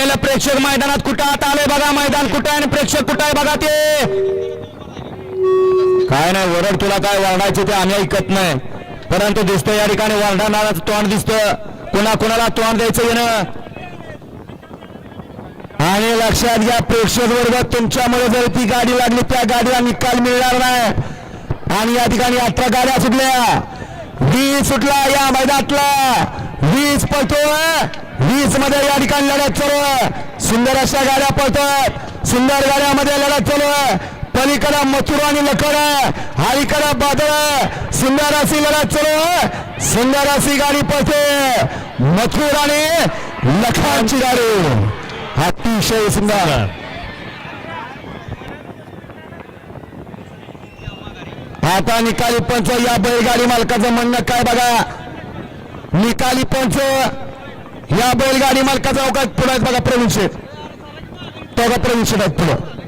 राहिलं प्रेक्षक मैदानात कुठं आता आले बघा मैदान कुठं आहे आणि प्रेक्षक कुठं आहे बघा ते काय नाही वरड तुला काय वरडायचे ते आम्ही ऐकत नाही परंतु दिसतं या ठिकाणी वरडणाराचं तोंड दिसतं कोणाला तोंड द्यायचं येणं आणि लक्षात घ्या प्रेक्षक वर्ग तुमच्यामुळे जर ती गाडी लागली त्या गाडीला निकाल मिळणार नाही आणि या ठिकाणी 18 गाड्या सुटल्या 20 सुटला या मैदानातला 20 पळतोय 20 मध्ये या ठिकाणी लढत चालू सुंदर अशा गाड्या पळतात सुंदर गाड्यामध्ये लढत चालू पलीकडे मथुर आणि लखड अलीकडे बादळ सुंदर अशी लढत चालू सुंदर अशी गाडी पळते मथुर आणि लखडची गाडी अतिशय सुंदर आता निकाली पंच या बैलगाडी मालकाचं म्हणणं काय बघा निकाली पंच या बैलगाडी मालकाचा अवकाश पुढे बघा प्रवीण शेठ तो प्रवीण शेठ आहेत पुढं